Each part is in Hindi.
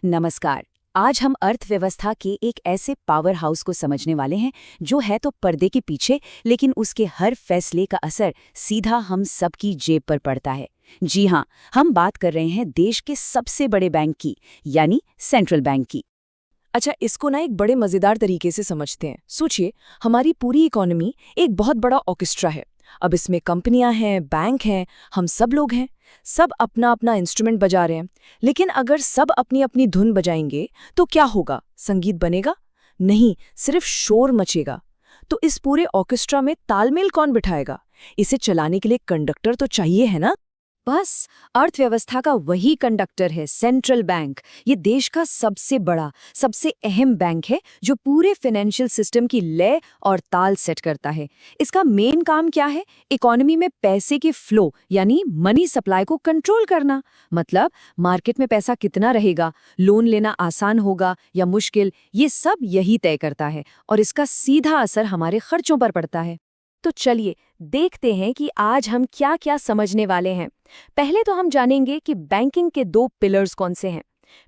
नमस्कार। आज हम अर्थव्यवस्था के एक ऐसे पावर हाउस को समझने वाले हैं जो है तो पर्दे के पीछे, लेकिन उसके हर फैसले का असर सीधा हम सबकी जेब पर पड़ता है। जी हाँ, हम बात कर रहे हैं देश के सबसे बड़े बैंक की, यानी सेंट्रल बैंक की। अच्छा, इसको ना एक बड़े मजेदार तरीके से समझते हैं। सोचिए, हमारी पूरी इकोनॉमी एक बहुत बड़ा ऑर्केस्ट्रा है। अब इसमें कंपनियां हैं, बैंक हैं, हम सब लोग हैं। सब अपना अपना इंस्ट्रूमेंट बजा रहे हैं। लेकिन अगर सब अपनी अपनी धुन बजाएंगे तो क्या होगा? संगीत बनेगा? नहीं, सिर्फ शोर मचेगा। तो इस पूरे ऑर्केस्ट्रा में तालमेल कौन बिठाएगा? इसे चलाने के लिए कंडक्टर तो चाहिए, है ना? बस, अर्थव्यवस्था का वही कंडक्टर है सेंट्रल बैंक। ये देश का सबसे बड़ा, सबसे अहम बैंक है जो पूरे फाइनेंशियल सिस्टम की लय और ताल सेट करता है। इसका मेन काम क्या है? इकोनॉमी में पैसे के फ्लो यानी मनी सप्लाई को कंट्रोल करना। मतलब मार्केट में पैसा कितना रहेगा, लोन लेना आसान होगा या मुश्किल, ये सब यही तय करता है और इसका सीधा असर हमारे खर्चों पर पड़ता है। तो चलिए देखते हैं कि आज हम क्या क्या समझने वाले हैं। पहले तो हम जानेंगे कि बैंकिंग के दो पिलर्स कौन से हैं।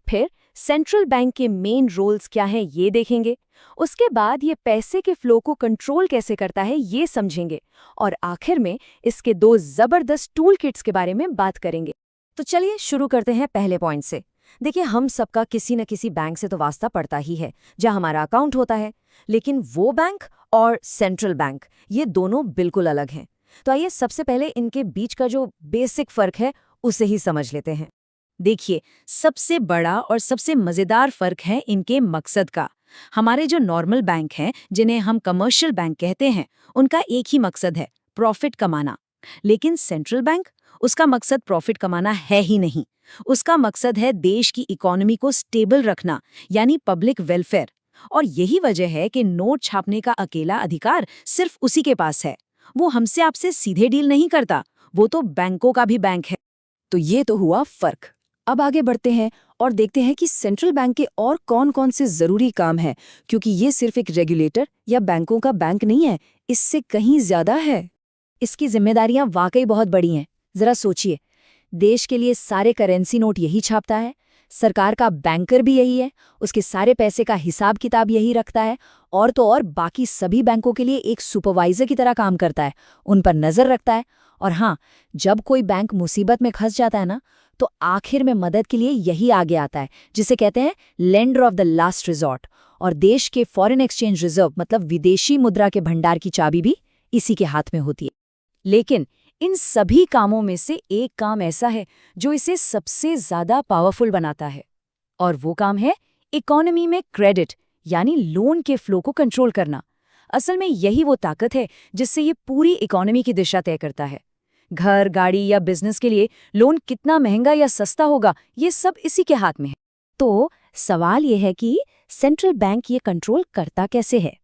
फिर सेंट्रल बैंक के मेन रोल्स क्या हैं ये देखेंगे। उसके बाद ये पैसे के फ्लो को कंट्रोल कैसे करता है ये समझेंगे। और आखिर में इसके दो जबरदस्त टूल किट्स के बारे में बात करेंगे। तो चलिए शुरू करते हैं पहले पॉइंट से। देखिए, हम सबका किसी न किसी बैंक से तो वास्ता पड़ता ही है जहां हमारा अकाउंट होता है। लेकिन वो बैंक और सेंट्रल बैंक, ये दोनों बिल्कुल अलग हैं। तो आइए सबसे पहले इनके बीच का जो बेसिक फर्क है उसे ही समझ लेते हैं। देखिए, सबसे बड़ा और सबसे मजेदार फर्क है इनके मकसद का। हमारे जो नॉर्मल बैंक हैं, जिन्हें हम कमर्शियल बैंक कहते हैं, उनका एक ही मकसद है, प्रॉफिट कमाना। लेकिन सेंट्रल बैंक, उसका मकसद प्रॉफिट कमाना है ही नहीं। उसका मकसद है देश की इकोनॉमी को स्टेबल रखना, यानी पब्लिक वेलफेयर। और यही वजह है कि नोट छापने का अकेला अधिकार सिर्फ उसी के पास है। वो हमसे आपसे सीधे डील नहीं करता, वो तो बैंकों का भी बैंक है। तो ये तो हुआ फर्क। अब आगे बढ़ते हैं और देखते हैं कि सेंट्रल बैंक के और कौन-कौन से जरूरी काम हैं, क्योंकि ये सिर्फ एक रेगुलेटर या बैंकों का बैंक नहीं है, इससे कहीं ज्यादा है। इसकी जिम्मेदारियां वाकई बहुत बड़ी हैं। जरा सोचिए, देश के लिए सारे करेंसी नोट यही छापता है, सरकार का बैंकर भी यही है, उसके सारे पैसे का हिसाब किताब यही रखता है, और तो और बाकी सभी बैंकों के लिए एक सुपरवाइजर की तरह काम करता है, उन पर नजर रखता है। और हाँ, जब कोई बैंक मुसीबत में फंस जाता है ना, तो आखिर में मदद के लिए यही आगे आता है, जिसे कहते हैं lender of the last resort. और देश के फॉरेन एक्सचेंज रिजर्व मतलब विदेशी मुद्रा के भंडार की चाबी भी इसी के हाथ में होती है। लेकिन इन सभी कामों में से एक काम ऐसा है जो इसे सबसे ज्यादा पावरफुल बनाता है, और वो काम है इकोनॉमी में क्रेडिट यानी लोन के फ्लो को कंट्रोल करना। असल में यही वो ताकत है जिससे ये पूरी इकोनॉमी की दिशा तय करता है। घर, गाड़ी या बिजनेस के लिए लोन कितना महंगा या सस्ता होगा, ये सब इसी के हाथ में है। तो सवाल ये है कि सेंट्रल बैंक ये कंट्रोल करता कैसे है?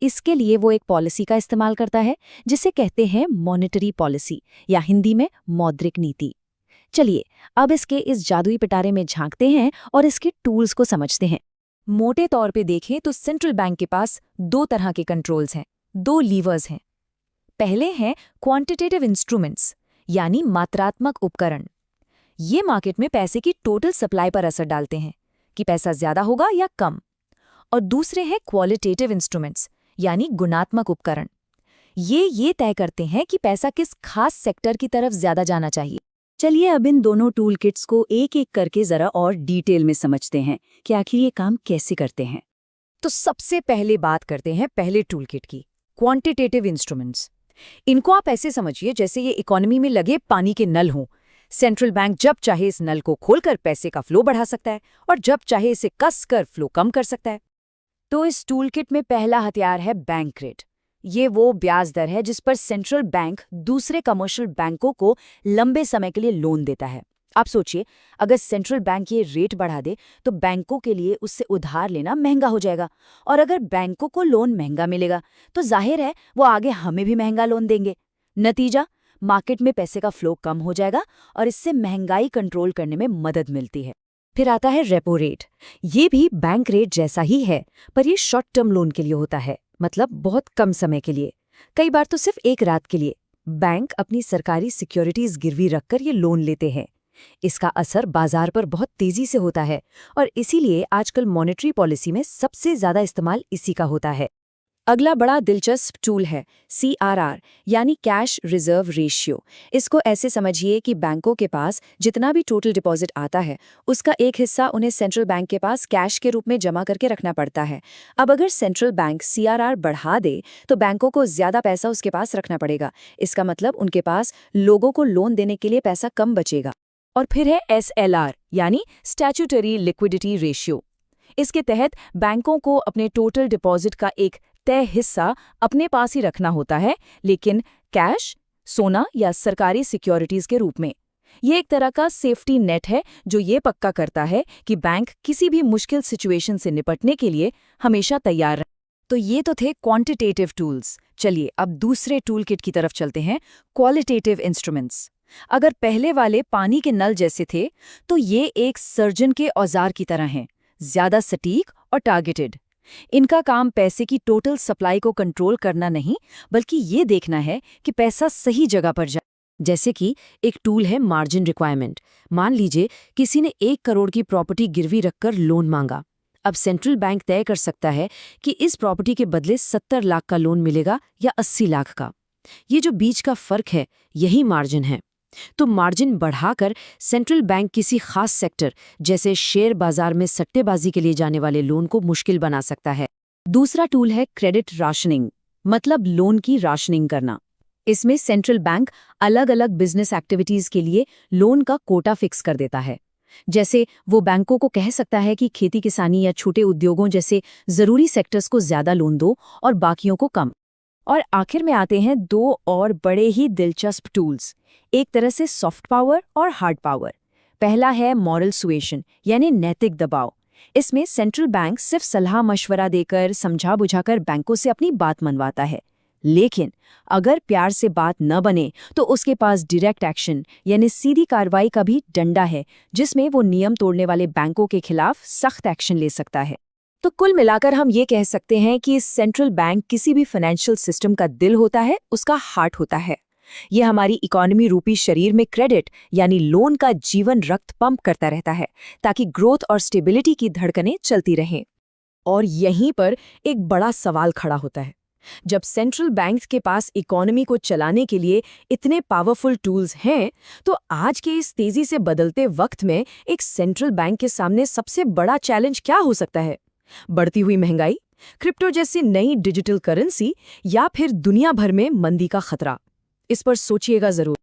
इसके लिए वो एक पॉलिसी का इस्तेमाल करता है जिसे कहते हैं मॉनेटरी पॉलिसी, या हिंदी में मौद्रिक नीति। चलिए अब इसके इस जादुई पिटारे में झांकते हैं और इसके टूल्स को समझते हैं। मोटे तौर पे देखें तो सेंट्रल बैंक के पास दो तरह के कंट्रोल्स हैं, दो लीवर्स हैं। पहले हैं क्वांटिटेटिव इंस्ट्रूमेंट्स यानी मात्रात्मक उपकरण। ये मार्केट में पैसे की टोटल सप्लाई पर असर डालते हैं कि पैसा ज्यादा होगा या कम। और दूसरे हैं क्वालिटेटिव इंस्ट्रूमेंट्स यानी गुणात्मक उपकरण। ये तय करते हैं कि पैसा किस खास सेक्टर की तरफ ज्यादा जाना चाहिए। चलिए अब इन दोनों टूल किट्स को एक एक करके जरा और डिटेल में समझते हैं कि आखिर ये काम कैसे करते हैं। तो सबसे पहले बात करते हैं पहले टूल किट की, क्वांटिटेटिव इंस्ट्रूमेंट्स। इनको आप ऐसे समझिए जैसे ये इकोनॉमी में लगे पानी के नल हों। सेंट्रल बैंक जब चाहे इस नल को खोलकर पैसे का फ्लो बढ़ा सकता है और जब चाहे इसे कसकर फ्लो कम कर सकता है। तो इस टूल किट में पहला हथियार है बैंक रेट। ये वो ब्याज दर है जिस पर सेंट्रल बैंक दूसरे कमर्शियल बैंकों को लंबे समय के लिए लोन देता है। आप सोचिए, अगर सेंट्रल बैंक ये रेट बढ़ा दे तो बैंकों के लिए उससे उधार लेना महंगा हो जाएगा, और अगर बैंकों को लोन महंगा मिलेगा तो जाहिर है वो आगे हमें भी महंगा लोन देंगे। नतीजा, मार्केट में पैसे का फ्लो कम हो जाएगा और इससे महंगाई कंट्रोल करने में मदद मिलती है। फिर आता है रेपो रेट। ये भी बैंक रेट जैसा ही है, पर ये शॉर्ट टर्म लोन के लिए होता है, मतलब बहुत कम समय के लिए, कई बार तो सिर्फ एक रात के लिए। बैंक अपनी सरकारी सिक्योरिटीज गिरवी रखकर ये लोन लेते हैं। इसका असर बाजार पर बहुत तेजी से होता है और इसीलिए आजकल मॉनेटरी पॉलिसी में सबसे ज्यादा इस्तेमाल इसी का होता है। अगला बड़ा दिलचस्प टूल है CRR यानी कैश रिजर्व रेशियो। इसको ऐसे समझिए कि बैंकों के पास जितना भी टोटल डिपॉजिट आता है उसका एक हिस्सा उन्हें सेंट्रल बैंक के पास कैश के रूप में जमा करके रखना पड़ता है। अब अगर सेंट्रल बैंक CRR बढ़ा दे तो बैंकों को ज्यादा पैसा उसके पास रखना पड़ेगा। इसका मतलब उनके पास लोगों को लोन देने के लिए पैसा कम बचेगा। और फिर है SLR यानी स्टैट्यूटरी लिक्विडिटी रेशियो। इसके तहत बैंकों को अपने टोटल डिपॉजिट का एक तय हिस्सा अपने पास ही रखना होता है, लेकिन कैश, सोना या सरकारी सिक्योरिटीज के रूप में। ये एक तरह का सेफ्टी नेट है जो ये पक्का करता है कि बैंक किसी भी मुश्किल सिचुएशन से निपटने के लिए हमेशा तैयार रहे। तो ये तो थे क्वांटिटेटिव टूल्स। चलिए अब दूसरे टूल किट की तरफ चलते हैं, क्वालिटेटिव इंस्ट्रूमेंट्स। अगर पहले वाले पानी के नल जैसे थे तो ये एक सर्जन के औजार की तरह हैं, ज्यादा सटीक और टारगेटेड। इनका काम पैसे की टोटल सप्लाई को कंट्रोल करना नहीं, बल्कि ये देखना है कि पैसा सही जगह पर जाए। जैसे कि एक टूल है मार्जिन रिक्वायरमेंट। मान लीजिए किसी ने 1 करोड़ की प्रॉपर्टी गिरवी रखकर लोन मांगा। अब सेंट्रल बैंक तय कर सकता है कि इस प्रॉपर्टी के बदले 70 लाख का लोन मिलेगा या 80 लाख का। ये जो बीच का फर्क है यही मार्जिन है। तो मार्जिन बढ़ाकर सेंट्रल बैंक किसी खास सेक्टर जैसे शेयर बाजार में सट्टेबाजी के लिए जाने वाले लोन को मुश्किल बना सकता है। दूसरा टूल है क्रेडिट राशनिंग, मतलब लोन की राशनिंग करना। इसमें सेंट्रल बैंक अलग अलग बिजनेस एक्टिविटीज के लिए लोन का कोटा फिक्स कर देता है। जैसे वो बैंकों को कह सकता है कि खेती किसानी या छोटे उद्योगों जैसे जरूरी सेक्टर्स को ज्यादा लोन दो और बाकियों को कम। और आखिर में आते हैं 2 और बड़े ही दिलचस्प टूल्स, एक तरह से सॉफ्ट पावर और हार्ड पावर। पहला है मॉरल सुएशन यानी नैतिक दबाव। इसमें सेंट्रल बैंक सिर्फ सलाह मशवरा देकर समझा बुझाकर बैंकों से अपनी बात मनवाता है, लेकिन अगर प्यार से बात न बने तो उसके पास डायरेक्ट एक्शन यानी सीधी कार्रवाई का भी डंडा है, जिसमें वो नियम तोड़ने वाले बैंकों के खिलाफ सख्त एक्शन ले सकता है। तो कुल मिलाकर हम ये कह सकते हैं कि सेंट्रल बैंक किसी भी फाइनेंशियल सिस्टम का दिल होता है, उसका हार्ट होता है। ये हमारी इकोनॉमी रूपी शरीर में क्रेडिट यानी लोन का जीवन रक्त पंप करता रहता है, ताकि ग्रोथ और स्टेबिलिटी की धड़कनें चलती रहें। और यहीं पर एक बड़ा सवाल खड़ा होता है, जब सेंट्रल बैंक के पास इकोनॉमी को चलाने के लिए इतने पावरफुल टूल्स हैं, तो आज के इस तेजी से बदलते वक्त में एक सेंट्रल बैंक के सामने सबसे बड़ा चैलेंज क्या हो सकता है? बढ़ती हुई महंगाई, क्रिप्टो जैसी नई डिजिटल करेंसी, या फिर दुनिया भर में मंदी का खतरा? इस पर सोचिएगा जरूर।